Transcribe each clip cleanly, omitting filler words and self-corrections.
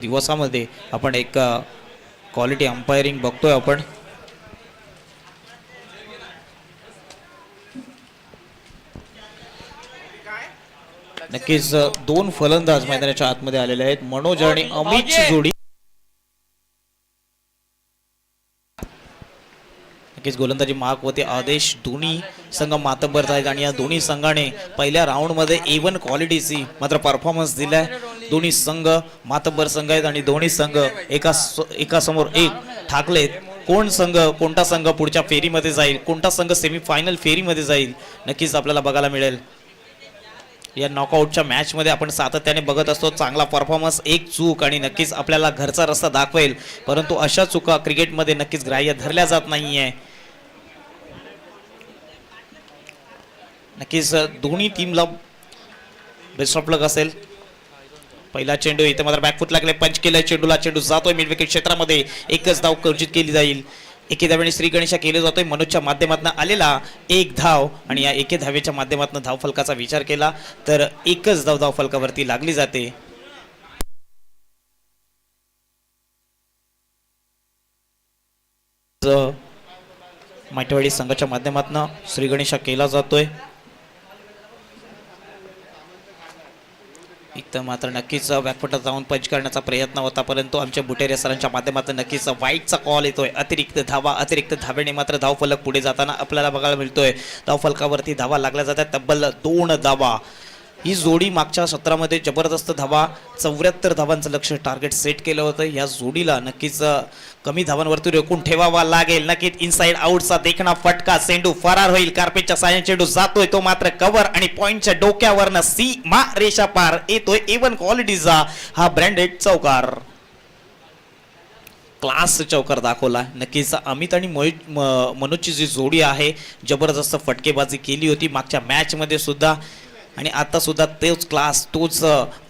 दिवसामध्ये आपण एक क्वालिटी अंपायरिंग बघतोय आपण. नक्कीच दोन फलंदाज मैदानाच्या आतमध्ये आलेले आहेत. मनोज आणि अमितची जोडी. नक्कीच गोलंदाजी महाग होते. आदेश दोन्ही संघ मातब्बर आहेत आणि या दोन्ही संघाने पहिल्या राऊंडमध्ये A1 क्वालिटीची मात्र परफॉर्मन्स दिलाय. दोन्ही संघ मातब्बर संघ आहेत आणि दोन्ही संघ एका समोर एक ठाकलेत. कोणता संघ पुढच्या फेरीमध्ये जाईल, कोणता संघ सेमीफायनल फेरीमध्ये जाईल, नक्कीच आपल्याला बघायला मिळेल. या नॉकआउटच्या मॅचमध्ये आपण सातत्याने बघत असतो चांगला परफॉर्मन्स, एक चूक आणि नक्कीच आपल्याला घरचा रस्ता दाखवेल. परंतु अशा चुका क्रिकेटमध्ये नक्कीच ग्राह्य धरल्या जात नाहीये. नक्कीच दोन्ही टीमला बेस्ट ऑफ लक असेल. पहिला चेंडू इथे मात्र बॅकफुट लागले, पंच केलाय चेंडूला. चेंडू जातोय मिड विकेट क्षेत्रामध्ये. एकच धाव कर्जित केली जाईल. एके धावेने श्री गणेशा केले जातोय. मनोजच्या माध्यमातून आलेला एक धाव आणि या एके धावेच्या माध्यमातून धाव फलकाचा विचार केला तर एकच धाव फलकावरती लागली जाते. माटेवाडी संघाच्या माध्यमातून श्री गणेशा केला जातोय. इथं मात्र नक्कीच बॅकफुटात जाऊन पंच करण्याचा प्रयत्न होता, परंतु आमच्या बुटेरे सरांच्या माध्यमातून नक्कीच वाईटचा कॉल येतोय. अतिरिक्त धावेने मात्र धावफलक पुढे जाताना आपल्याला बघायला मिळतोय. धावफलकावरती धावा लागल्या जातात, तब्बल 2 धावा. ही जोडी मागच्या सत्रामध्ये जबरदस्त धावा, 74 धावांचं लक्ष टार्गेट सेट केलं होतं. या जोडीला नक्कीच कमी धावांवरती रोखून ठेवावा लागेल. नक्कीच इनसाइड आउटचा देखणा फटका, चेंडू फरार होईल. कार्पेटच्या साह्याने चेंडू जातोय, तो मात्र कव्हर आणि पॉइंटच्या डोक्यावरनं सीमा रेषा पार येतोय. A1 क्वालिटीचा हा ब्रँडेड चौकार, क्लास चौकार दाखवला. नक्कीच अमित आणि मनोजची जी जोडी आहे जबरदस्त फटकेबाजी केली होती मागच्या मॅचमध्ये सुद्धा आणि आता सुद्धा तोच क्लास, तोच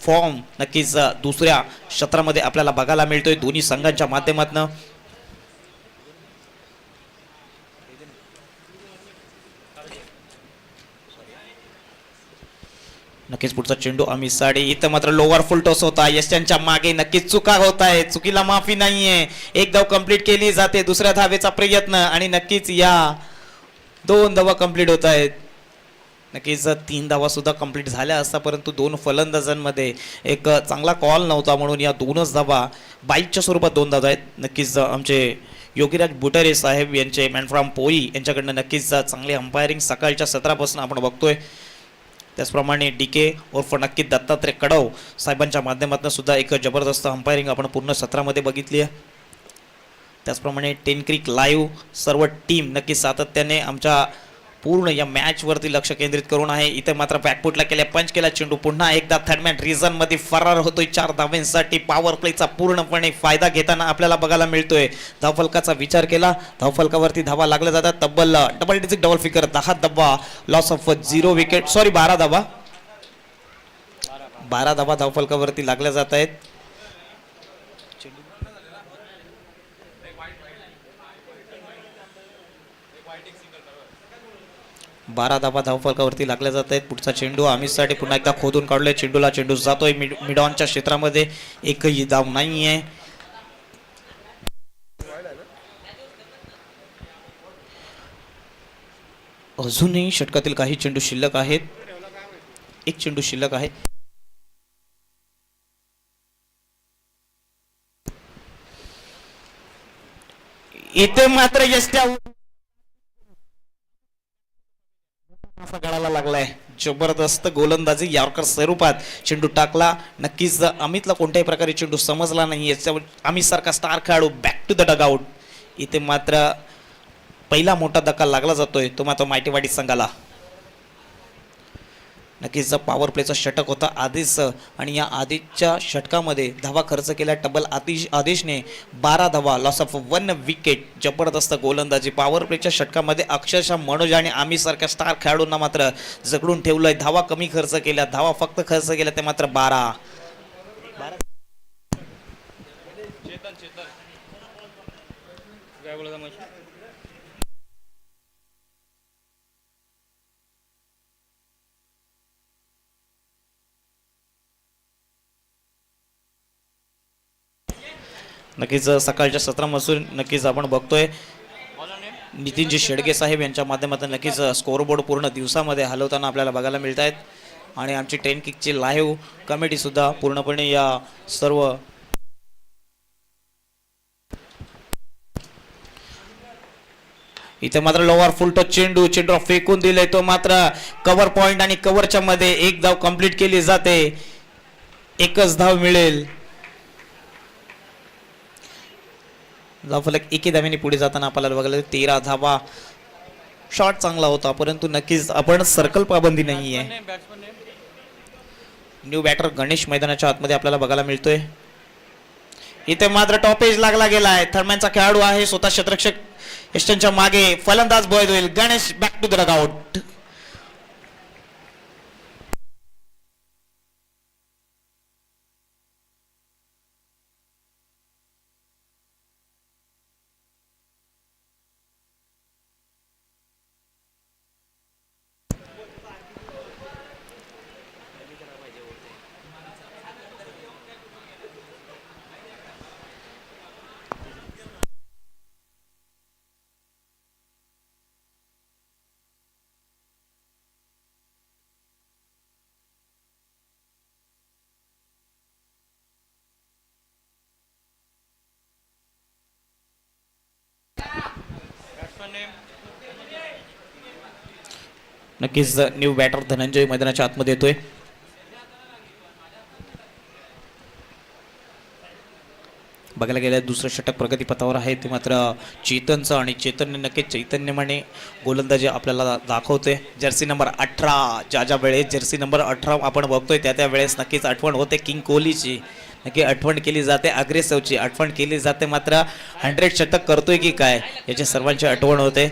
फॉर्म नक्कीच दुसऱ्या क्षेत्रामध्ये आपल्याला बघायला मिळतोय दोन्ही संघांच्या माध्यमातून. नक्कीच पुढचा चेंडू अमित साडे. इथं मात्र लोअर फुल टॉस होता. यशांच्या मागे नक्कीच चुका होत आहे, चुकीला माफी नाहीये. एक धाव कंप्लीट केली जाते, दुसऱ्या धावेचा प्रयत्न आणि नक्कीच या 2 धावा कंप्लीट होत आहेत. नक्कीच 3 धावा सुद्धा कंप्लीट झाल्या असता, परंतु 2 फलंदाजांमध्ये एक चांगला कॉल नव्हता म्हणून या 2च धावा बाईकच्या स्वरूपात 2 धावा आहेत. नक्कीच आमचे योगीराज बुटारे साहेब यांचे मॅन फ्रॉम पोई यांच्याकडनं नक्कीच चांगली अंपायरिंग सकाळच्या सत्रापासून आपण बघतोय. त्याचप्रमाणे DK उर्फ नक्कीच दत्तात्रय कडव साहेबांच्या माध्यमातून सुद्धा एक जबरदस्त अंपायरिंग आपण पूर्ण सत्रामध्ये बघितली आहे. त्याचप्रमाणे 10 क्रिक लाईव्ह सर्व टीम नक्कीच सातत्याने आमच्या पूर्ण या मॅच वरती लक्ष केंद्रित करून आहे. इथे मात्र बॅकफुटला केल्या, पंच केला चेंडू, पुन्हा एकदा थर्डमॅन रिझन मध्ये फरार होतोय. 4 धावांसाठी पॉवर प्लेचा पूर्णपणे फायदा घेताना आपल्याला बघायला मिळतोय. धावफलकाचा विचार केला, धावफलकावरती धावा लागल्या जातात. तब्बल डबल डिजिट डबल फिगर 10 धावा, लॉस ऑफ 0 विकेट, सॉरी 12 धावा. 12 धावा धावफलकावरती लागल्या जात आहेत. 12 धावा धावफलकावरती लागल्या जात आहेत. पुढचा चेंडू अमितसाठी पुन्हा एकदा खोदून काढलाय. चेंडूला चेंडू जातोय मिड ऑनच्या क्षेत्रामध्ये, एकही धाव नाहीये. अजूनही षटकातील काही चेंडू शिल्लक आहेत. एक चेंडू शिल्लक आहे. इथे मात्र यष्ट्या गळाला लागलाय. जबरदस्त गोलंदाजी यॉर्कर स्वरूपात चेंडू टाकला. नक्कीच अमितला कोणत्याही प्रकारे चेंडू समजला नाही. अमित सारखा स्टार खेळाडू बॅक टू द डगआउट. इथे मात्र पहिला मोठा धक्का लागला जातोय, तो मात्र माटेवाडी संघाला. नक्कीच पॉवर प्लेचा षटक होता आदेश आणि या आदेशच्या षटकामध्ये धावा खर्च केल्या टबल आदेशने 12 धावा, लॉस ऑफ 1 विकेट. जबरदस्त गोलंदाजी पॉवर प्लेच्या षटकामध्ये अक्षरशः मनोज आणि आम्ही सारख्या स्टार खेळाडूंना मात्र जगडून ठेवलंय. धावा कमी खर्च केल्या, धावा फक्त खर्च केल्या ते मात्र 12. नक्कीच सकाळच्या सत्रामधून नक्कीच आपण बघतोय नितीनजी शेडगे साहेब यांच्या माध्यमातून नक्कीच स्कोअरबोर्ड पूर्ण दिवसामध्ये हलवताना आपल्याला बघायला मिळत आहेत आणि आमची 10 किकची लाईव्ह कमेटी सुद्धा पूर्णपणे या सर्व इथे मात्र लोवर फुल टच चेंडू फेकून दिले तो मात्र कव्हर पॉइंट आणि कव्हरच्या मध्ये एक धाव कंप्लीट केली जाते एकच धाव मिळेल धावफलक एके धावेने पुढे जाताना आपल्याला बघायला 13 धावा शॉट चांगला होता परंतु नक्कीच आपण सर्कल पाबंदी नाहीये न्यू बॅटर गणेश मैदानाच्या आतमध्ये आपल्याला बघायला मिळतोय इथे मात्र टॉपेज लागला गेलाय थर्मॅनचा खेळाडू आहे स्वतः क्षेत्ररक्षक यष्टनच्या मागे फलंदाज बॉय होईल Ganesh back to the dugout नक्कीच न्यू बॅटर धनंजय मैदानाच्या आतमध्ये येतोय बघायला गेल्या दुसरं षटक प्रगतीपथावर आहे ते मात्र चेतनचं आणि चेतनने नक्कीच चैतन्यमाने गोलंदाजी आपल्याला दाखवते जर्सी नंबर 18 ज्या वेळेस जर्सी नंबर 18 आपण बघतोय त्या वेळेस नक्कीच आठवण होते किंग कोहलीची नक्की आठवण केली जाते अग्रेसिव्हची आठवण केली जाते मात्र 100 षटक करतोय की काय याची सर्वांची आठवण होते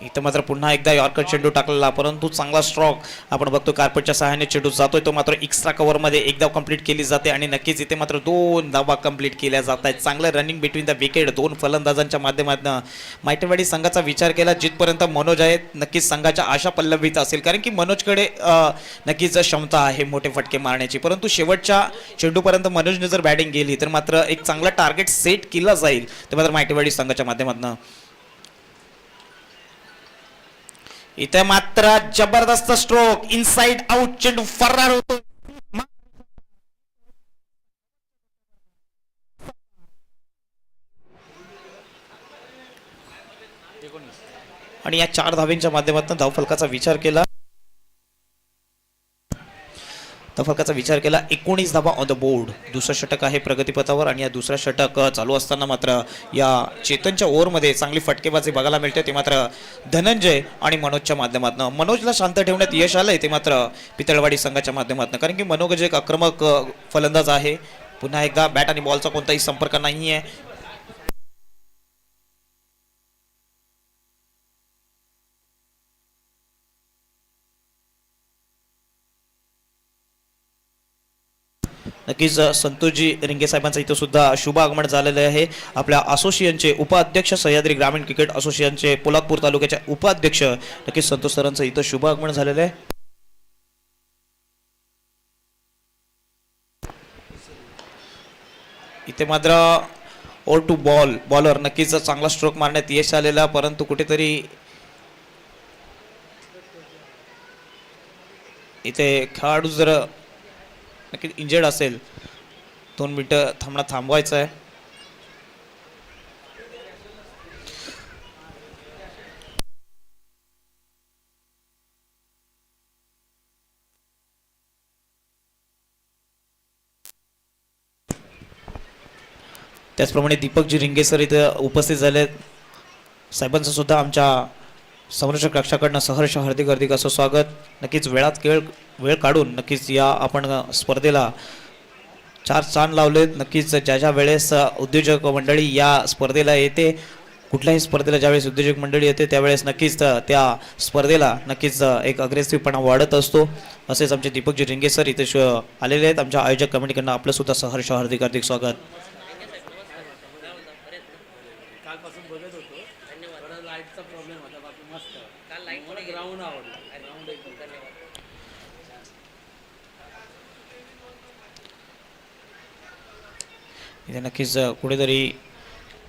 इथं मात्र पुन्हा एकदा यॉर्कर चेंडू टाकलेला परंतु चांगला स्ट्रोक आपण बघतो कार्पेटच्या सहाय्याने चेंडू जातोय तो मात्र एक्स्ट्रा कव्हर मध्ये एक धाव कंप्लीट केली जाते आणि नक्कीच इथे मात्र 2 धावा कंप्लीट केल्या जात आहेत चांगलं रनिंग बिटवीन द विकेट 2 फलंदाजांच्या माध्यमातून मायटेवाडी संघाचा विचार केला जिथपर्यंत मनोज आहेत नक्कीच संघाच्या आशा पल्लवित असेल कारण की मनोजकडे नक्कीच क्षमता आहे मोठे फटके मारण्याची परंतु शेवटच्या चेंडूपर्यंत मनोजने जर बॅटिंग केली तर मात्र एक चांगला टार्गेट सेट केला जाईल ते मात्र मायटेवाडी संघाच्या माध्यमातून इथे मात्र जबरदस्त स्ट्रोक इनसाइड आउट चेंडू फरार होतो आणि या 4 धावेंच्या माध्यमातून धावफलकाचा विचार केला 19 धावा ऑन द बोर्ड दुसरं षटक आहे प्रगतीपथावर आणि या दुसऱ्या षटक चालू असताना मात्र या चेतनच्या ओव्हरमध्ये चांगली फटकेबाजी बघायला मिळते ते मात्र धनंजय आणि मनोजच्या माध्यमातून मनोजला शांत ठेवण्यात यश आलंय ते मात्र पितळवाडी संघाच्या माध्यमातून कारण की मनोज एक आक्रमक फलंदाज आहे पुन्हा एकदा बॅट आणि बॉलचा कोणताही संपर्क नाहीये नक्कीच संतोषजी रिंगे साहेबांचं इथं सुद्धा शुभ आगमन झालेलं आहे आपल्या असोसिएशनचे उपाध्यक्ष सह्याद्री ग्रामीण क्रिकेट असोसिएशनचे पोलादपूर तालुक्याचे उपाध्यक्ष नक्कीच संतोष सरांचं इथं शुभ आगमन झालेलं आहे इथे मात्र ओर टू बॉलर नक्कीच चांगला स्ट्रोक मारण्यात यश आलेला परंतु कुठेतरी इथे खेळाडू जर नक्की इंजर्ड असेल 2 मिनिटं थांबवायचं आहे त्याचप्रमाणे दीपकजी रिंगे सर इथे उपस्थित झाले साहेबांचं सुद्धा आमच्या संरक्षक रक्षाकडनं सहर्ष हार्दिक असं स्वागत नक्कीच वेळ काढून नक्कीच या आपण स्पर्धेला 4 चांद लावलेत नक्कीच ज्या वेळेस उद्योजक मंडळी या स्पर्धेला येते कुठल्याही स्पर्धेला ज्यावेळेस उद्योजक मंडळी येते त्यावेळेस नक्कीच त्या स्पर्धेला नक्कीच एक अग्रेसिव्हपणा वाढत असतो असेच आमचे दीपकजी रिंगे सर इथे आलेले आहेत आमच्या आयोजक कमिटीकडनं आपलं सुद्धा सहर्ष हार्दिक स्वागत इथे नक्कीच कुठेतरी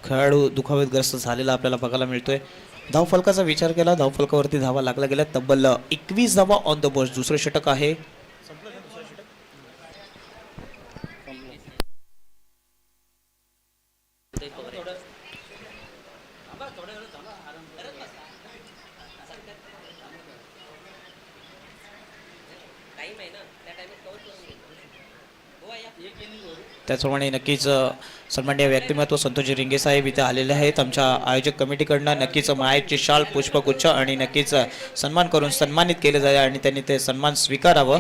खेळाडू दुखापतग्रस्त झालेला आपल्याला बघायला मिळतोय. धावफलकाचा विचार केला, धावफलकावरती धावा लागल्या गेल्या, तब्बल 21 धावा ऑन द बोर्ड. दुसरं षटक आहे. त्याचप्रमाणे नक्कीच सन्माननीय व्यक्तिमत्व संतोषजी रिंगे साहेब इथे आलेले आहेत आमच्या आयोजक कमिटीकडनं. नक्कीच मायेची शाल, पुष्पगुच्छ आणि नक्कीच सन्मान करून सन्मानित केले जाईल आणि त्यांनी ते सन्मान स्वीकारावं.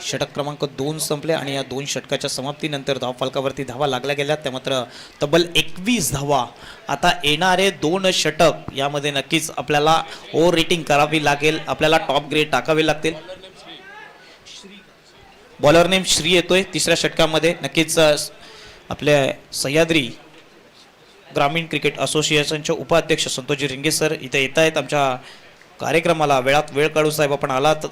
षटक क्रमांक 2 संपले आणि या 2 षटकाच्या समाप्तीनंतर धावफलकावरती धावा लागल्या गेल्या. त्या मात्र तब्बल 21 धावा. आता येणारे 2 षटक यामध्ये नक्कीच आपल्याला ओव्हर रेटिंग करावी लागेल, आपल्याला टॉप ग्रेड टाकावे लागतील. बॉलर नेम श्री येतोय तिसऱ्या षटकामध्ये. नक्कीच आपल्या सह्याद्री ग्रामीण क्रिकेट असोसिएशनचे उपाध्यक्ष संतोषजी रिंगे सर इथे येत आहेत आमच्या कार्यक्रमाला. वेळात वेळ काढून साहेब आपण आलात,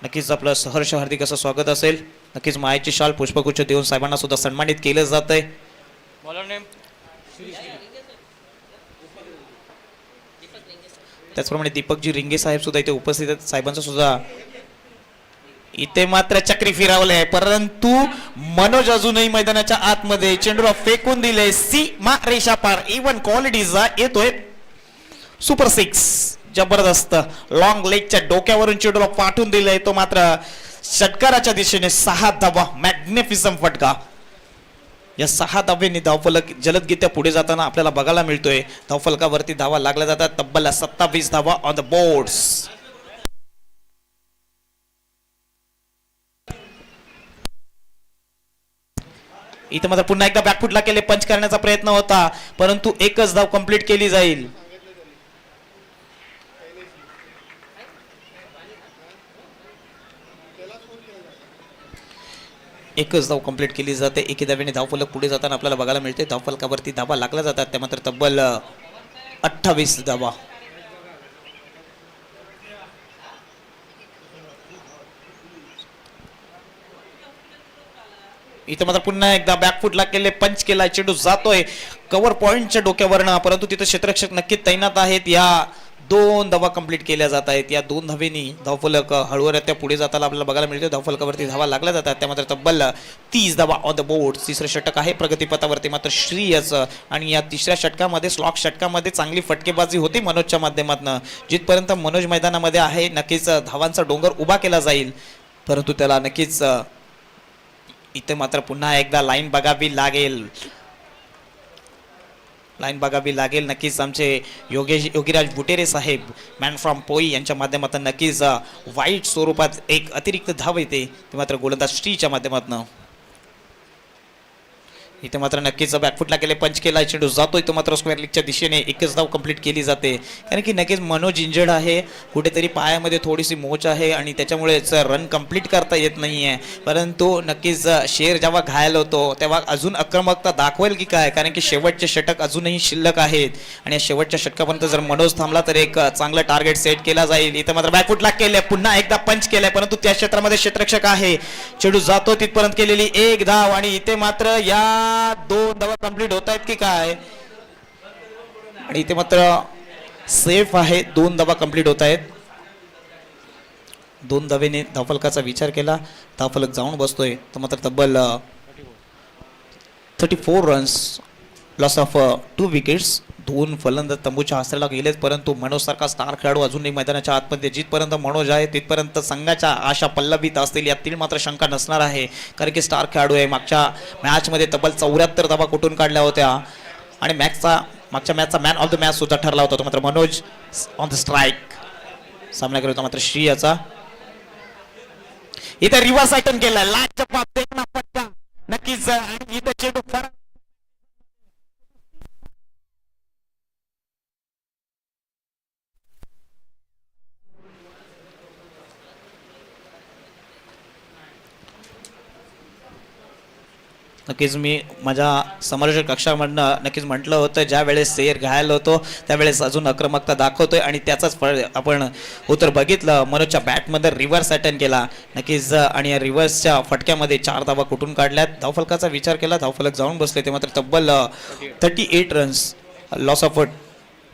नक्कीच आपलं सहर्ष हार्दिक असं स्वागत असेल. नक्कीच मायेची शाल, पुष्पगुच्छ देऊन साहेबांना सुद्धा सन्मानित केलं जात आहे. त्याचप्रमाणे दीपकजी रिंगे साहेब सुद्धा इथे उपस्थित आहेत. साहेबांचा सुद्धा इथे मात्र चक्री फिरवले, परंतु मनोज अजूनही मैदानाच्या आतमध्ये चेंडूला फेकून दिले. सीमा रेषा पार. इव्हन क्वालिटीचा येतोय सुपर 6. जबरदस्त लॉंग लेगच्या डोक्यावरून चेंडूला पाठवून दिलाय. तो मात्र षटकाराच्या दिशेने 6 धावा. मॅग्निफिसंट फटका. या 6 धाव्यांनी धावफलक जलदगीत्या पुढे जाताना आपल्याला बघायला मिळतोय. धावफलकावरती धावा लागल्या जातात. तब्बल 27 धावा ऑन द बोर्ड्स. इथे मात्र पुन्हा एकदा बॅकफुटला केले, पंच करण्याचा प्रयत्न होता, परंतु एकच धाव कंप्लीट केली जाईल. एकच धाव कंप्लीट केली जाते. एके धावेने धावफलक पुढे जाताना आपल्याला बघायला मिळते. धावफलकावरती धावा लागल्या जातात. त्या मात्र तब्बल 28 धावा. इथं मात्र पुन्हा एकदा बॅकफुटला केले, पंच केला, चेंडू जातोय कव्हर पॉइंटच्या डोक्यावरनं, परंतु तिथे क्षेत्ररक्षक नक्की तैनात आहेत. या 2 धावा कंप्लीट केल्या जात आहेत. या 2 धावेनी धावफलक हळूहळू पुढे जाताना आपल्याला बघायला मिळते. धावफलकावरती धावा लागल्या जातात. त्या मात्र तब्बल 30 धावा ऑन द बोर्ड. तिसरं षटक आहे प्रगतीपथावरती मात्र श्रीयच. आणि या तिसऱ्या षटकामध्ये स्लॉक षटकामध्ये चांगली फटकेबाजी होती मनोजच्या माध्यमातून. जिथपर्यंत मनोज मैदानामध्ये आहे नक्कीच धावांचा डोंगर उभा केला जाईल, परंतु त्याला नक्कीच इथे मात्र पुन्हा एकदा लाईन बघावी लागेल. नक्कीच आमचे योगीराज बुटेरे साहेब मॅन फ्रॉम पोई यांच्या माध्यमातून नक्कीच वाईट स्वरूपात एक अतिरिक्त धाव येते, ते मात्र गोलंदाज श्रीच्या माध्यमातून. इथे मात्र नक्कीच बॅकफुटला केले, पंच केला, चेंडू जातोय तो मात्र स्क्वेअर लीगच्या दिशेने. एकच धाव कंप्लीट केली जाते, कारण की नक्कीच मनोज इंजर्ड आहे, कुठेतरी पायामध्ये थोडीशी मोच आहे आणि त्याच्यामुळेच रन कंप्लीट करता येत नाही आहे. परंतु नक्कीच शेर जेव्हा घायल होतो तेव्हा अजून आक्रमकता दाखवेल की काय, कारण की शेवटचे षटक अजूनही शिल्लक आहेत आणि या शेवटच्या षटकापर्यंत जर मनोज थांबला तर एक चांगलं टार्गेट सेट केला जाईल. इथे मात्र बॅकफुटला केले, पुन्हा एकदा पंच केलाय, परंतु त्या क्षेत्रामध्ये क्षेत्ररक्षक आहे. चेंडू जातो तिथपर्यंत केलेली एक धाव आणि इथे मात्र या 2 धावा कंप्लीट होत आहेत की काय, आणि इथे मात्र सेफ आहे. 2 धावा कंप्लीट होत आहेत. 2 धावेने धावफलकाचा विचार केला, धावफलक जाऊन बसतोय. तर मात्र तब्बल 34 रन्स, लॉस ऑफ 2 विकेट्स. 2 फलंदाज तंबूच्या आसऱ्याला गेलेत, परंतु मनोज सारखा स्टार खेळाडू अजूनही मैदानाच्या आतमध्ये. जिथपर्यंत मनोज आहे तिथपर्यंत संघाच्या आशा पल्लवित असतील यातील मात्र शंका नसणार आहे, कारण की स्टार खेळाडू आहे. मागच्या मॅचमध्ये तब्बल 74 धावा कुठून काढल्या होत्या आणि मागच्या मॅचचा मॅन ऑफ द मॅच सुद्धा ठरला होता. तो मात्र मनोज ऑन द स्ट्राईक सामना करत होता. मात्र श्री याचा इथे रिव्हर्स आयटम केला, नक्कीच. आणि इथे चेंडू नक्कीच मी माझ्या समालोचक कक्षामधनं नक्कीच म्हटलं होतं, ज्या वेळेस सेर घायल होतो त्यावेळेस अजून आक्रमकता दाखवतोय आणि त्याचाच फळ आपण उत्तर बघितलं. मनोजच्या बॅटमध्ये रिव्हर्स अटेम्प्ट केला नक्कीच आणि या रिव्हर्सच्या फटक्यामध्ये 4 धावा कुठून काढल्यात. धावफलकाचा विचार केला, धावफलक जाऊन बसले ते मात्र तब्बल 38 रन्स, लॉस ऑफ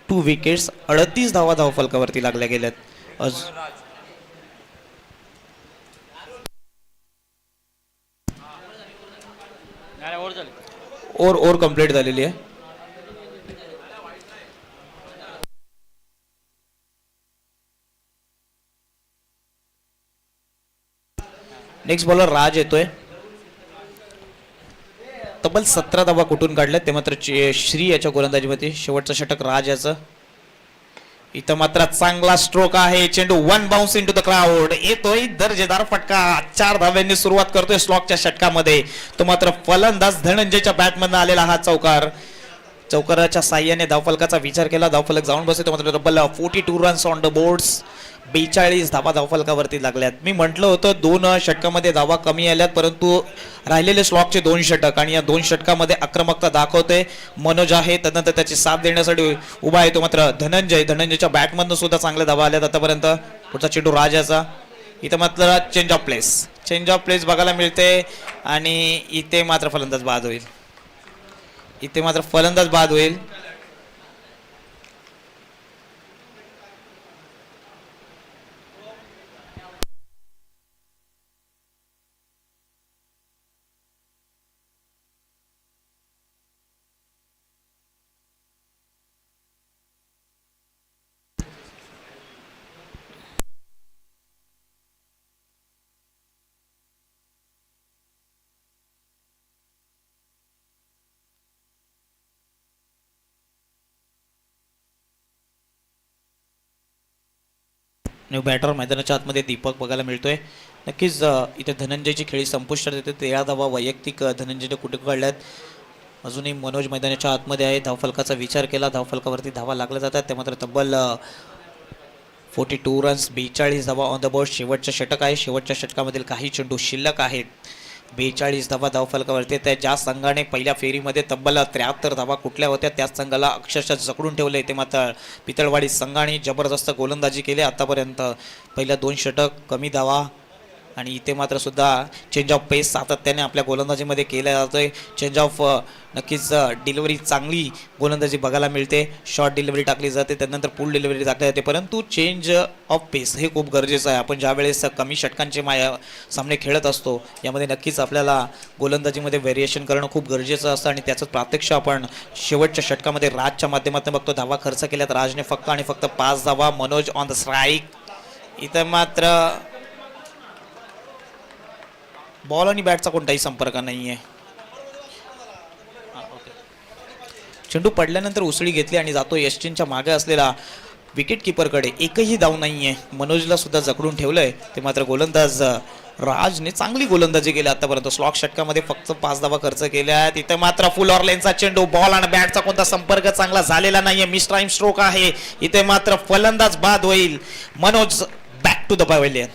2 विकेट्स, 38 धावा धावफलकावरती लागल्या गेल्यात. ओव्हर कंप्लीट झालेली आहे. नेक्स्ट बॉलर राज येतोय. तब्बल 17 धावा कुठून काढल्यात ते मात्र श्री याच्या गोलंदाजीमध्ये. शेवटचं षटक राज याचं. इथं मात्र चांगला स्ट्रोक आहे, चेंडू 1 बाउन्स इनटू द क्राउड. येतोय दर्जेदार फटका. 4 धाव्यांनी सुरुवात करतोय स्लॉकच्या षटकामध्ये. तो मात्र फलंदाज धनंजयच्या बॅटमधून आलेला हा चौकार. चौकाराच्या साह्याने धावफलकाचा विचार केला, धावफलक जाऊन बसले. तो मात्र double 42 runs on the boards. 42 धावा धावफलकावरती लागल्यात. मी म्हटलं होतं 2 षटकामध्ये धावा कमी आल्यात, परंतु राहिलेले स्लॉकचे 2 षटक आणि या 2 षटकामध्ये आक्रमकता दाखवते मनोज आहे. त्यानंतर त्याची साथ देण्यासाठी उभा आहे तो मात्र धनंजयच्या बॅटमधनं सुद्धा चांगल्या धावा आल्यात आतापर्यंत. पुढचा चेंडू राजाचा. इथं मात्र चेंज ऑफ प्लेस बघायला मिळते आणि इथे मात्र फलंदाज बाद होईल. न्यू बॅटर मैदानाच्या आतमध्ये दीपक बघायला मिळतोय. नक्कीच इथे धनंजयची खेळी संपुष्टात येते. 13 धावा वैयक्तिक धनंजयने कुठे काढल्यात. अजूनही मनोज मैदानाच्या आतमध्ये आहे. धावफलकाचा विचार केला, धावफलकावरती धावा लागल्या जातात. त्या मात्र तब्बल 42 रन्स, 42 धावा ऑन द बोर्ड. शेवटचं षटक आहे. शेवटच्या षटकामधील काही चेंडू शिल्लक आहेत. 42 धावा धावफलकावरती. त्या ज्या संघाने पहिल्या फेरीमध्ये तब्बल 73 धावा कुठल्या होत्या त्याच संघाला अक्षरशः जकडून ठेवले. ते मात्र पितळवाडी संघाने जबरदस्त गोलंदाजी केली आतापर्यंत. पहिल्या 2 षटक कमी धावा आणि इथे मात्र सुद्धा चेंज ऑफ पेस सातत्याने आपल्या गोलंदाजीमध्ये केला जातोय. चेंज ऑफ नक्कीच डिलिव्हरी चांगली गोलंदाजी बघायला मिळते. शॉर्ट डिलिव्हरी टाकली जाते, त्यानंतर फुल डिलिव्हरी टाकली जाते, परंतु चेंज ऑफ पेस हे खूप गरजेचं आहे. आपण ज्यावेळेस कमी षटकांचे सामने खेळत असतो यामध्ये नक्कीच आपल्याला गोलंदाजीमध्ये व्हेरिएशन करणं खूप गरजेचं असतं आणि त्याचं प्रात्यक्ष आपण शेवटच्या षटकामध्ये राजच्या माध्यमातून बघतो. धावा खर्च केल्यात राजने फक्त आणि फक्त 5 धावा. Manoj on the strike. इथं मात्र बॉल आणि बॅटचा कोणताही संपर्क नाहीये. चेंडू पडल्यानंतर उसळी घेतली आणि जातो यष्टींच्या मागे असलेला विकेट किपरकडे. एकही धाव नाहीये. मनोजला सुद्धा जकडून ठेवलंय. ते मात्र गोलंदाज राजने चांगली गोलंदाजी केली आतापर्यंत. स्लॉक षटकामध्ये फक्त 5 धावा खर्च केल्या. तिथे मात्र फुल ऑरलेनचा चेंडू. बॉल आणि बॅटचा कोणता संपर्क चांगला झालेला नाहीये. मिस टाइम स्ट्रोक आहे. इथे मात्र फलंदाज बाद होईल. Manoj back to the pavilion.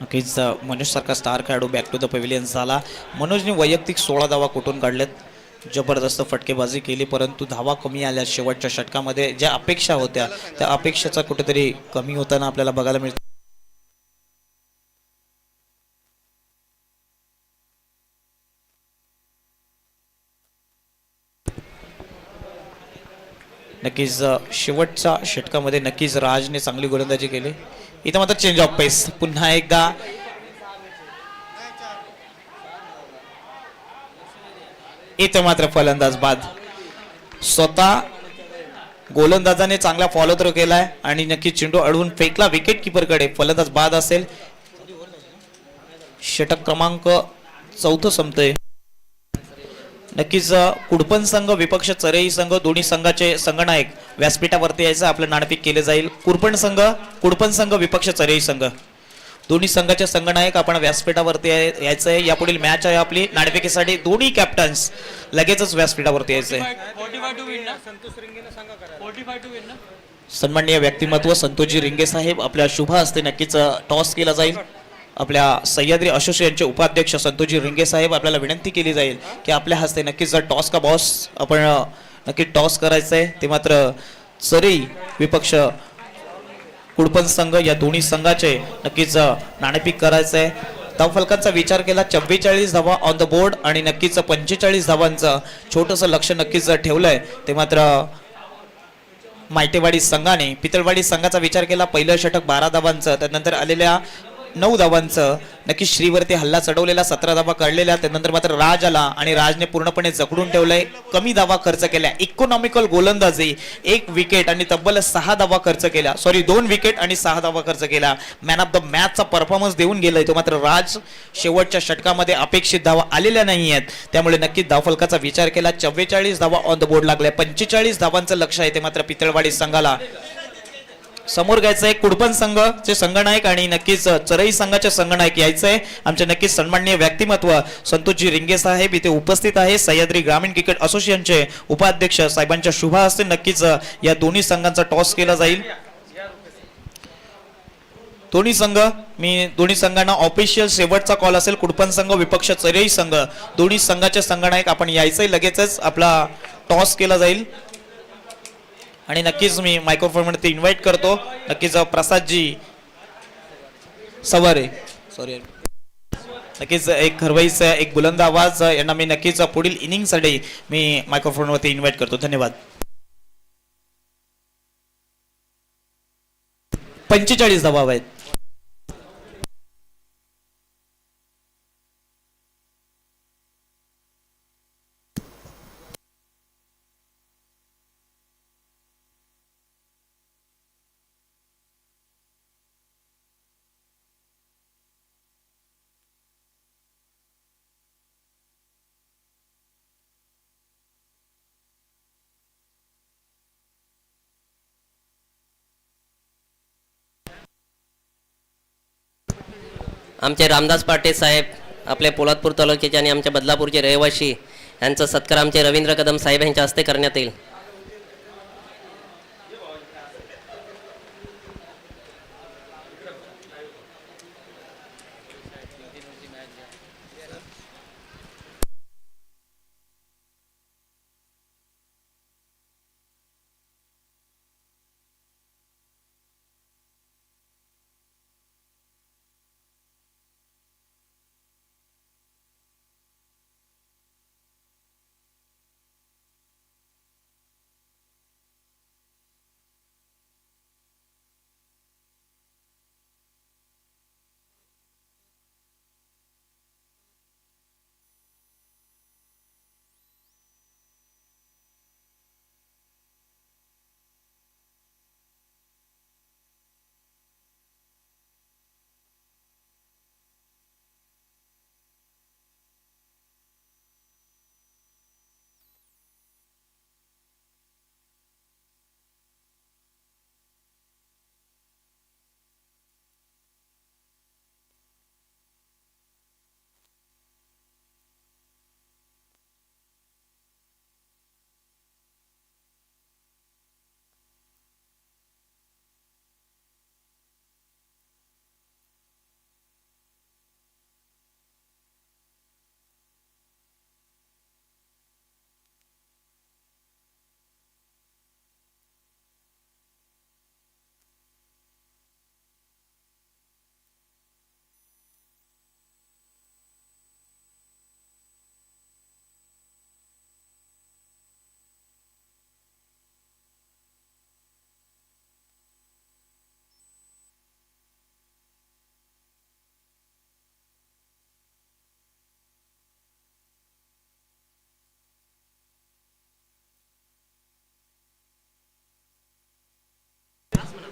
नक्कीच मनोज सारखा स्टार खेळाडू बॅक टू द पॅव्हिलियन झाला. मनोजने वैयक्तिक 16 धावा कुठून काढल्यात. जबरदस्त फटकेबाजी केली, परंतु धावा कमी आल्या शेवटच्या षटकामध्ये. ज्या अपेक्षा होत्या त्या अपेक्षेचा कुठेतरी कमी होताना आपल्याला बघायला मिळतं. नक्कीच शेवटच्या षटकामध्ये नक्कीच राजने चांगली गोलंदाजी केली. इथं मात्र चेंज ऑफ पेस पुन्हा एकदा. इथं मात्र फलंदाज बाद. स्वतः गोलंदाजाने चांगला फॉलो थ्रो केलाय आणि नक्कीच चेंडू अडवून फेकला विकेट किपरकडे. फलंदाज बाद असेल. षटक क्रमांक 4 संपतोय. नक्कीच कुडपण संघ विपक्ष चरेई संघ दोन्ही संघाचे संघनायक व्यासपीठावरती यायचं आपलं नाणेफेक केले जाईल. कुडपण संघ विपक्ष चरेई संघ दोन्ही संघाचे संघनायक आपण व्यासपीठावरती यायचं आहे. यापुढील मॅच आहे आपली नाणेफेकीसाठी दोन्ही कॅप्टन्स लगेचच व्यासपीठावरती यायचंय. सन्माननीय व्यक्तिमत्व संतोषजी रिंगे साहेब आपल्या शुभ हस्ते नक्कीच टॉस केला जाईल. आपल्या सह्याद्री असोसिएशनचे उपाध्यक्ष संतोषजी रिंगे साहेब आपल्याला विनंती केली जाईल की आपल्या हस्ते नक्कीच टॉस का बॉस आपण नक्की टॉस करायचं आहे. ते मात्र चरी विपक्ष कुडपण संघ या दोन्ही संघाचे नक्कीच नाणेफेक करायचं आहे. धावफलकांचा विचार केला 44 धावा ऑन द बोर्ड आणि नक्कीच 45 धावांचं छोटंसं लक्ष नक्कीच ठेवलंय. ते मात्र मायटेवाडी संघाने पितळवाडी संघाचा विचार केला. पहिलं षटक 12 धावांचं, त्यानंतर आलेल्या 9 धावांचं नक्कीच श्रीवरती हल्ला चढवलेला 17 धावा काढलेल्या. त्यानंतर मात्र राज आला आणि राजने पूर्णपणे जखडून ठेवलंय. कमी धावा खर्च केल्या, इकॉनॉमिकल गोलंदाजी 1 विकेट आणि तब्बल 6 धावा खर्च केल्या. 2 विकेट आणि 6 धावा खर्च केला. मॅन ऑफ द मॅचचा परफॉर्मन्स देऊन गेलाय तो मात्र राज. शेवटच्या षटकामध्ये अपेक्षित धावा आलेल्या नाही आहेत, त्यामुळे नक्कीच धावफलकाचा विचार केला. 44 धावा ऑन द बोर्ड लागल्या. 45 धावांचं लक्ष आहे ते मात्र पितळवाडी संघाला. समोर घ्यायचं आहे कुडपण संघाचे संघनायक आणि नक्कीच चरई संघाचे संघनायक यायचंय. आमचे नक्कीच सन्माननीय व्यक्तिमत्व संतोषजी रिंगे साहेब इथे उपस्थित आहे. सह्याद्री ग्रामीण क्रिकेट असोसिएशनचे उपाध्यक्ष साहेबांच्या शुभ हस्ते नक्कीच या दोन्ही संघांचा टॉस केला जाईल. दोन्ही संघांना ऑफिशियल शेवटचा कॉल असेल. कुडपण संघ विपक्ष चरई संघ दोन्ही संघाचे संघनायक आपण यायचंय. लगेचच आपला टॉस केला जाईल आणि नक्कीच मी मायक्रोफोन मध्ये इन्व्हाइट करतो नक्कीच प्रसादजी सवारे नक्कीच एक खरवईचा एक बुलंद आवाज यांना मी नक्कीच पुढील इनिंगसाठी मी मायक्रोफोन वरती इन्व्हाइट करतो. धन्यवाद. 45 धावा आहेत. आमचे रामदास पाटे साहेब आपले पोलादपूर तालुक्याचे आणि आमच्या बदलापूरचे रहिवासी यांचा सत्कार आमचे रवींद्र कदम साहेब यांच्या हस्ते करण्यात येईल.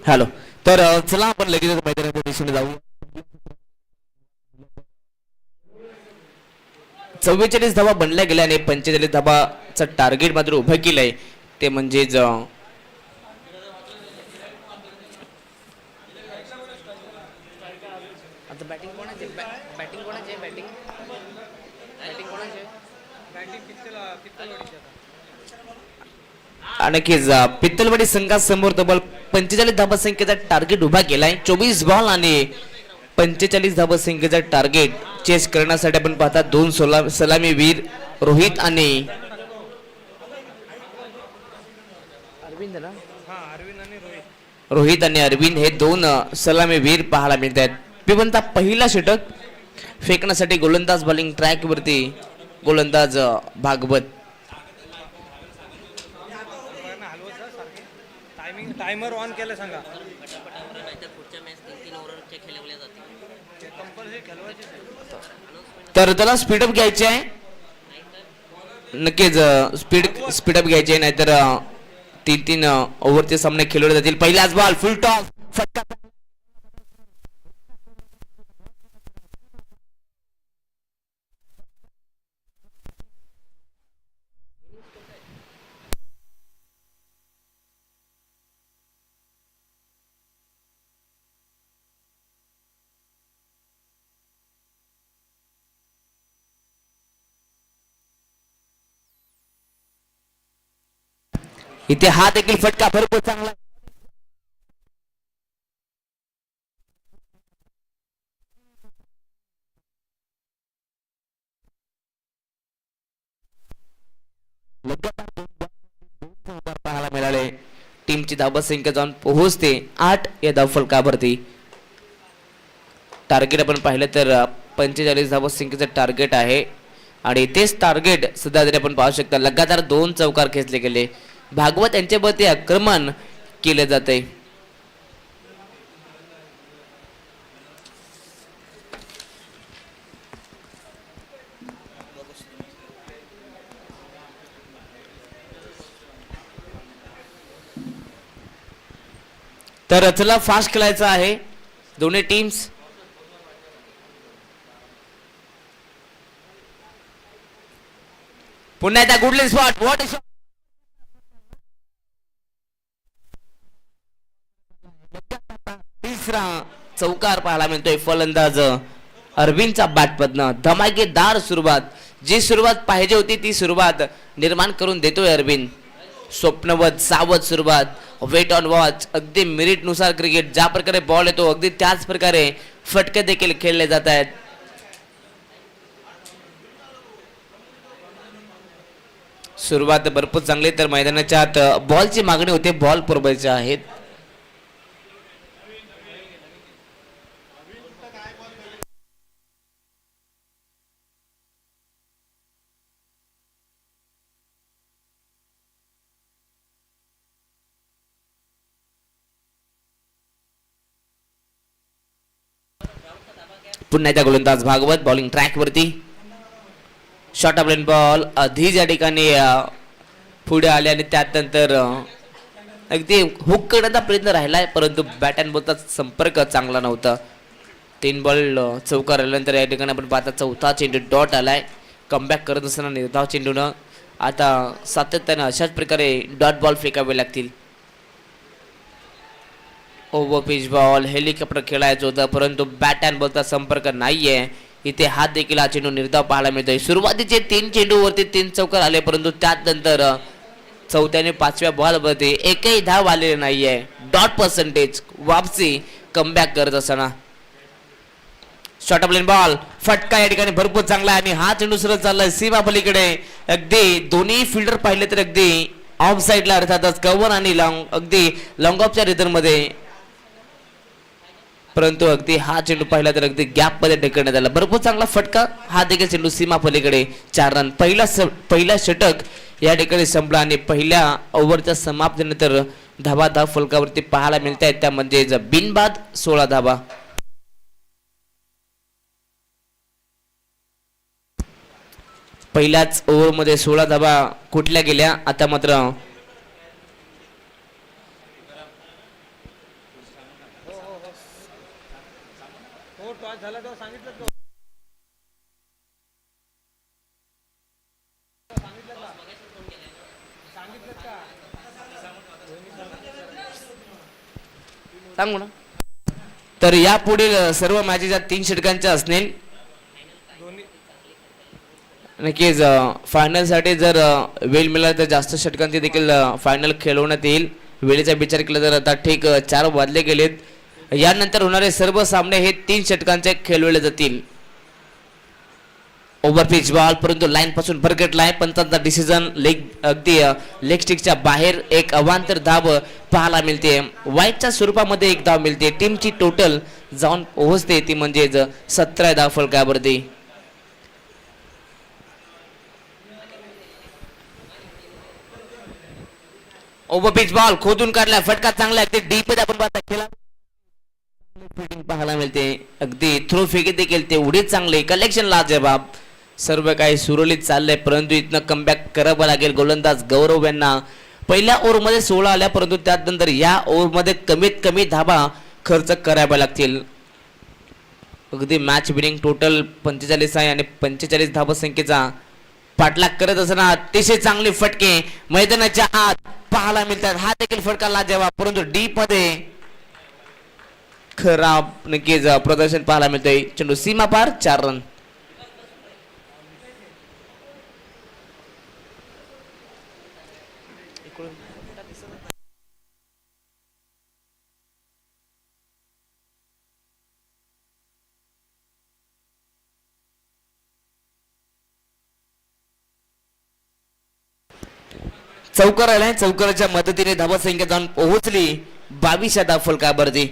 हॅलो. तर चला आपण लगेच मैदानाच्या दिशेने जाऊ. 44 धावा बनल्या गेल्याने 45 धावाचं टार्गेट मात्र उभं केलंय. ते म्हणजेच आता बॅटिंग कोणाची बॅटिंग कोणाची बॅटिंग बॅटिंग कोणाची नक्कीच पित्तलवाडी संघासमोर तब्बल 45 धावा संख्येचा टार्गेट उभा केलाय. 24 बॉल आणि 45 धावा संख्येचा टार्गेट चेस करण्यासाठी आपण पाहता दोन सलामी वीर रोहित आणि अरविंद हे दोन सलामी वीर पाहायला मिळत आहेत. पिबंता पहिला षटक फेकण्यासाठी गोलंदाज बॉलिंग ट्रॅक वरती गोलंदाज भागवत. टाइमर ऑन केलं सांगा. तर त्याला स्पीडअप घ्यायचे आहे. नक्कीच स्पीडअप घ्यायचे आहे, नाहीतर 3-3 ओव्हरचे सामने खेळवले जातील. पहिलाच बॉल फुल टॉस फटका. इथे हा देखील फटका भरपूर चांगला. पाहायला मिळाले. टीमची धावा संख्या जाऊन पोहोचते 8 या धाव फलकावरती. टार्गेट आपण पाहिलं तर 45 धावा संख्येचं टार्गेट आहे आणि तेच टार्गेट सुद्धा जरी आपण पाहू शकता लगातार 2 चौकार खेचले गेले. भागवत यांच्यावरती आक्रमण केले जाते. तर चला फास्ट खेळायचं आहे दोन्ही टीम्स. पुन्हा एकदा goodly spot. What a shot. तिसरा चौकार पाहायला मिळतोय फलंदाज अरविंदचा बॅटमधनं. धमाकेदार सुरुवात, जी सुरुवात पाहिजे होती ती सुरुवात निर्माण करून देतोय अरविंद. स्वप्नवत सावध सुरुवात, वेट ऑन वॉच. अगदी मिनिट नुसार क्रिकेट ज्या प्रकारे बॉल येतो अगदी त्याच प्रकारे फटके देखील खेळले जात आहेत. सुरुवात भरपूर चांगली. तर मैदानाच्या आत बॉलची मागणी होते, बॉल पुरवायचे आहेत. पुन्हा एकदा गोलंदाज भागवत बॉलिंग ट्रॅक वरती. शॉर्ट ऑफ लाईन बॉल आधी या ठिकाणी पुढे आले आणि त्यानंतर अगदी हुक करण्याचा प्रयत्न राहिलाय, परंतु बॅट अँड बॉलचा संपर्क चांगला नव्हता. 3 बॉल चौकार आल्यानंतर या ठिकाणी आपण पाहता चौथा चेंडू डॉट आलाय. कमबॅक करत असताना निर्धाव चेंडूनं आता सातत्यानं अशाच प्रकारे डॉट बॉल फेकावे लागतील. ओव्हर पिच बॉल हेलिकॉप्टर खेळायचं होतं, परंतु बॅट अँड बॉलचा संपर्क नाहीये. इथे हात देखील हा चेंडू निर्धाव पाहायला मिळतोय. सुरुवातीचे 3 चेंडूवरती 3 चौकार आले, परंतु त्यानंतर चौथ्या आणि 5व्या बॉलवरती एकही धाव आलेली नाहीये. डॉट पर्सेंटेज वापसी कमबॅक करत असताना. शॉर्ट ऑफ लाईन बॉल फटका या ठिकाणी भरपूर चांगला आहे आणि हा चेंडू सरळ चाललाय सीमा पलीकडे. अगदी दोन्ही फिल्डर पाहिले तर अगदी ऑफ साईडला अर्थातच कव्हर आणि लॉंग अगदी लॉंग ऑफच्या रिदम मध्ये, परंतु अगदी हा चेंडू पाहिला तर अगदी गॅप मध्ये ढकलण्यात आला. भरपूर चांगला फटका. हा देखील चेंडू सीमा पलीकडे. 4 रन. पहिला षटक या ठिकाणी संपला आणि पहिल्या ओव्हरच्या समाप्तीनंतर धावा धाव फलकावरती पाहायला मिळत आहेत, त्यामध्ये बिनबाद 16 धावा. पहिल्याच ओव्हर मध्ये 16 धावा कुठल्या गेल्या. आता मात्र टॉस झाला तेव्हा सांगितलं. सांगू ना. तर यापुढील सर्व मॅचेस 3 षटकांच्या असतील. नक्कीच फायनलसाठी जर वेळ मिळाला तर जास्त षटकांची देखील फायनल खेळवण्यात येईल. वेळेचा विचार केला तर आता ठीक 4 वाजले गेलेत. यानंतर होणारे सर्व सामने हे 3 षटकांचे खेळवले जातील. ओव्हर पिच बॉल परंतु लाईन पासून भरकटलाय. पंचांचा डिसिजन अगदी लेग स्टिकच्या बाहेर एक अवांतर धाव पाहायला मिळते. वाईटच्या स्वरूपामध्ये एक धाव मिळते. टीमची टोटल जाऊन पोहोचते ती म्हणजेच 17 धाव फलकावरती. ओव्हर पिच बॉल खोदून काढला. फटका चांगला अगदी डीप मध्ये आपण पाहता खेळा फिटिंग पाहायला मिळते. अगदी थ्रो फेकी देखील तेवढीच चांगले. कलेक्शन लाजवाब. सर्व काही सुरळीत चाललंय परंतु इथनं कमबॅक करावं लागेल. गोलंदाज गौरव यांना पहिल्या ओव्हरमध्ये 16 आल्या परंतु त्यानंतर या ओव्हरमध्ये कमीत कमी धाबा खर्च कराव्या लागतील. अगदी मॅच विनिंग टोटल 45 आहे आणि 45 धाबा संख्येचा पाठलाग करत असताना अतिशय चांगले फटके मैदानाच्या आत पाहायला मिळतात. हा देखील फटका लाजवाब परंतु डीप मध्ये खराब नक्कीच प्रदर्शन पाहायला मिळतंय. चेंडू सीमा पार 4 रन. चौकार आलाय. चौकाराच्या मदतीने धावा संख्या जाऊन पोहोचली 22 धाव फलकावरती.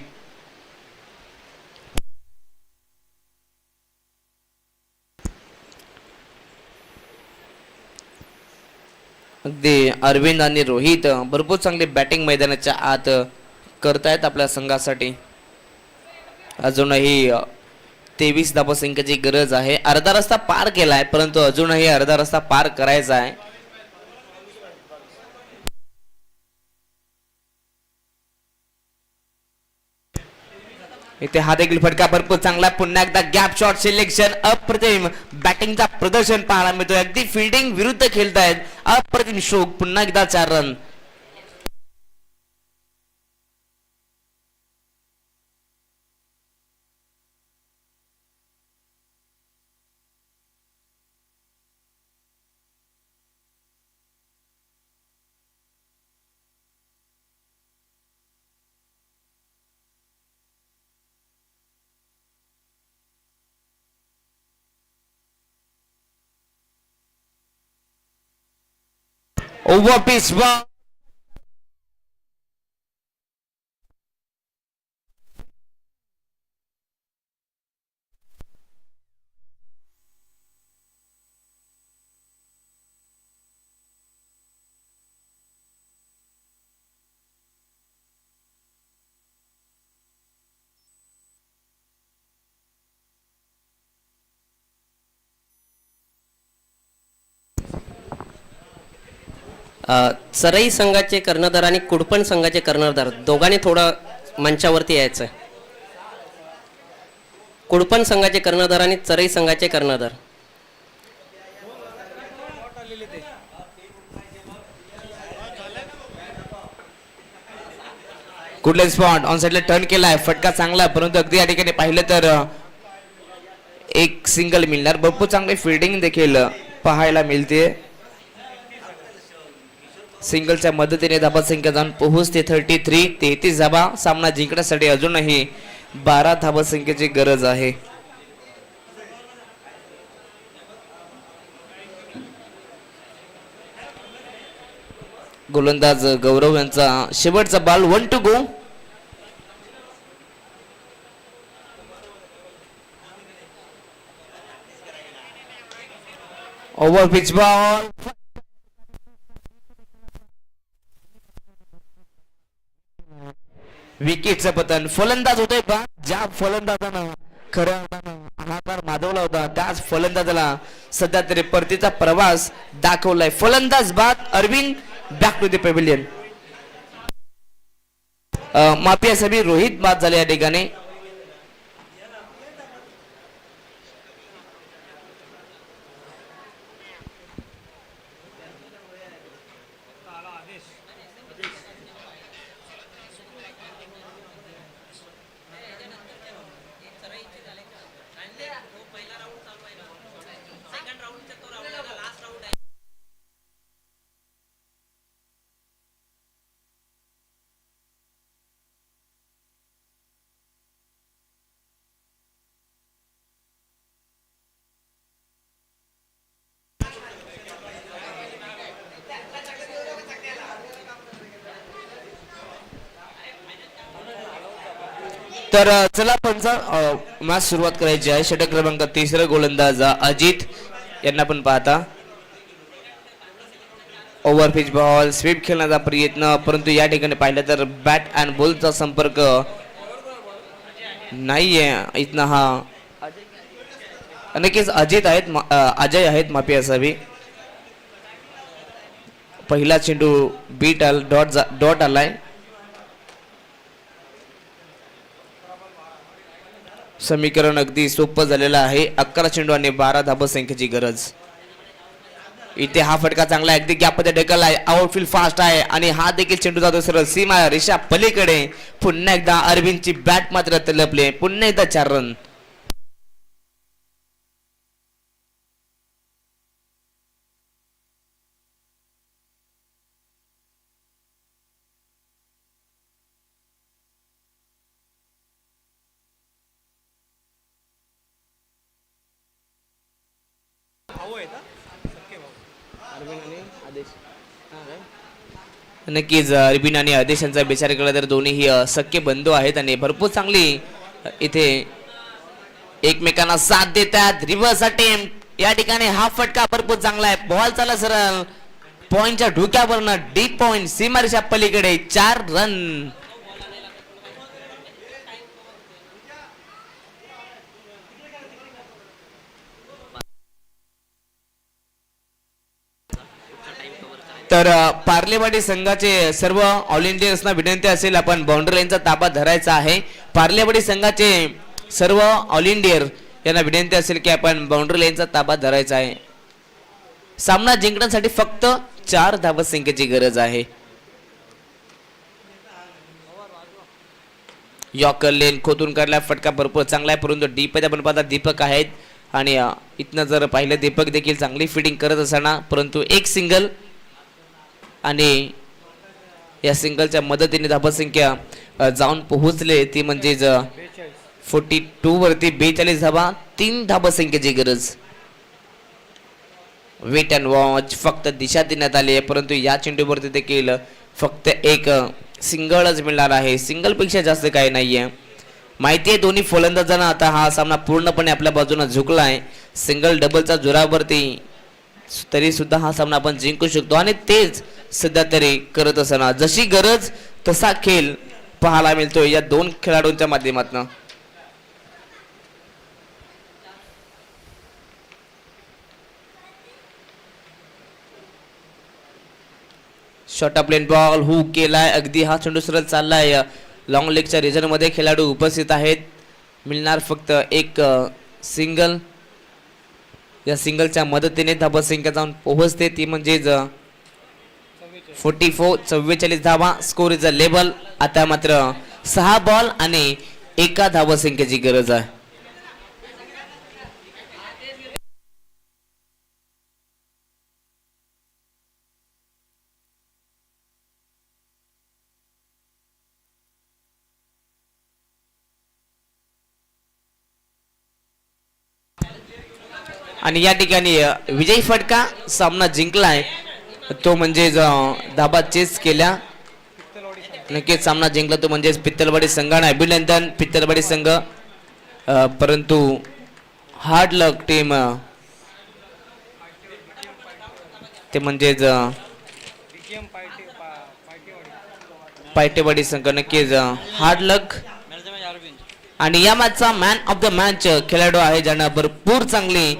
अगदी अरविंद आणि रोहित भरपूर चांगली बॅटिंग मैदानाच्या आत करतायत आपल्या संघासाठी. अजूनही 23 धावा संख्येची गरज आहे. अर्धा रस्ता पार केलाय परंतु अजूनही अर्धा रस्ता पार करायचा आहे. इथे हा देखील फटका भरपूर चांगला. पुन्हा एकदा गॅप शॉट सिलेक्शन अप्रतिम बॅटिंगचा प्रदर्शन पाहायला मिळतोय. अगदी फिल्डिंग विरुद्ध खेळतायत. अप्रतिम शोक. पुन्हा एकदा 4 रन. ओव्हर पिच बॉल सरई संघाचे कर्णधार आणि कुडपण संघाचे कर्णधार दोघांनी थोडं मंचावरती यायचं. कुडपण संघाचे कर्णधार आणि चरई संघाचे कर्णधार. कुठले स्पॉट ऑन साइडला टर्न केलाय. फटका चांगला परंतु अगदी या ठिकाणी पाहिलं तर एक सिंगल मिळणार. भरपूर चांगली फिल्डिंग देखील पाहायला मिळते. सिंगलच्या मदतीने धाबा संख्या जाऊन पोहोचते 33. 33 धाबा सामना जिंकण्यासाठी अजूनही 12 धाबा संख्येची गरज आहे. गोलंदाज गौरव यांचा शेवटचा ball 1 to go. Over pitch ball विकेटचं पतन. फलंदाज होतोय बा. ज्या फलंदाजानं खऱ्या हाकार माजवला होता त्याच फलंदाजाला सध्या तरी परतीचा प्रवास दाखवलाय. फलंदाज बाद. Arvind back to the pavilion. माफिया सभी रोहित बाद झाले या ठिकाणी. तर चला पंचा मॅच सुरुवात करायची आहे. षटक क्रमांक 3 गोलंदाज अजित यांना पण पाहता. ओव्हर पिच बॉल स्वीप खेळण्याचा प्रयत्न, परंतु या ठिकाणी पाहिलं तर बॅट अँड बॉलचा संपर्क नाहीये. इथनं हा नक्कीच अजित आहेत अजय आहेत माफी असावी. पहिला चेंडू बीट डॉट आलाय. समीकरण अगदी सोपं झालेलं आहे. 11 चेंडू आणि 12 धाबा संख्येची गरज. इथे हा फटका चांगला आहे, अगदी गॅप मध्ये ढकलला आहे. आउटफील्ड फास्ट आहे आणि हा देखील चेंडू जातो सरळ सीमा रेषा पलीकडे. पुन्हा एकदा अरविंदची बॅट मात्र तलपले. पुन्हा एकदा 4 रन. नक्कीच अरविंद आणि आदेश यांचा विचार केला तर दोन्हीही सख्खे बंधू आहेत आणि भरपूर चांगली इथे एकमेकांना साथ देतात. रिव्हर्स अटेम्प्ट या ठिकाणी हा फटका भरपूर चांगला आहे. बॉल चाला सरळ पॉइंटच्या ढुक्यावरनं डीप पॉइंट सीमारेषा पलीकडे. 4 रन. तर पार्लेवाडी संघाचे सर्व ऑल इंडियन्सना विनंती असेल आपण बाउंड्री लाईनचा ताबा धरायचा आहे. पार्लेवाडी संघाचे सर्व ऑल इंडियन यांना विनंती असेल की आपण बाउंड्री लाईनचा ताबा धरायचा आहे. सामना जिंकण्यासाठी फक्त 4 धावा संख्येची गरज आहे. यॉर्कर लेन खोतून काढला फटका भरपूर चांगला आहे, परंतु डीप आपण पाहता दीपक आहेत आणि इथनं जर पाहिलं दीपक देखील चांगली फिटिंग करत असताना, परंतु एक सिंगल आणि या सिंगलच्या मदतीने धावसंख्या जाऊन पोहोचले ती म्हणजे 42 वरती 42 धावा. 3 धावसंख्येची गरज. वेट अँड वॉच फक्त दिशा देण्यात आली आहे, परंतु या चेंडूवरती देखील फक्त एक सिंगलच मिळणार आहे. सिंगल पेक्षा जास्त काही नाहीये. माहिती आहे दोन्ही फलंदाजांना आता हा सामना पूर्णपणे आपल्या बाजूने झुकला आहे. सिंगल डबलचा जोरावरती तरी सुद्धा हा सामना आपण जिंकू शकतो आणि तेच सध्या तरी करत असताना जशी गरज तसा खेळ पाहायला मिळतोय या 2 खेळाडूंच्या माध्यमातून. शॉर्ट प्लेन बॉल हुक केलाय. अगदी हा चेंडू सरळ चाललाय. लॉंग लेगच्या रिजन मध्ये खेळाडू उपस्थित आहेत. मिळणार फक्त एक सिंगल. या सिंगलच्या मदतीने धावसंख्या जाऊन पोहोचते ती म्हणजे 44 धावा. Score is a level. आता मात्र 6 बॉल आणि 1 धावसंख्येची गरज आहे. आणि या ठिकाणी विजयी फटका सामना जिंकलाय तो म्हणजे धाबा चेस केल्या. नक्कीच सामना जिंकला तो म्हणजे पित्तलवाडी संघाने. अभिनंदन पित्तलवाडी संघ. परंतु हार्ड लक टीम ते म्हणजेच पायटेवाडी संघ. नक्कीच हार्ड लक. आणि या मॅचचा मॅन ऑफ द मॅच खेळाडू आहे ज्यानं भरपूर चांगली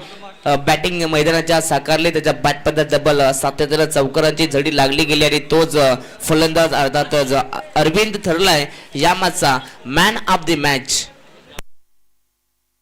बॅटिंग मैदानाच्या साकारले. त्याच्या बॅट पद्धत डबल सातत्यानं चौकारांची झडी लागली गेली आणि तोच फलंदाज अर्थातच अरविंद ठरलाय या मॅचचा मॅन ऑफ द मॅच.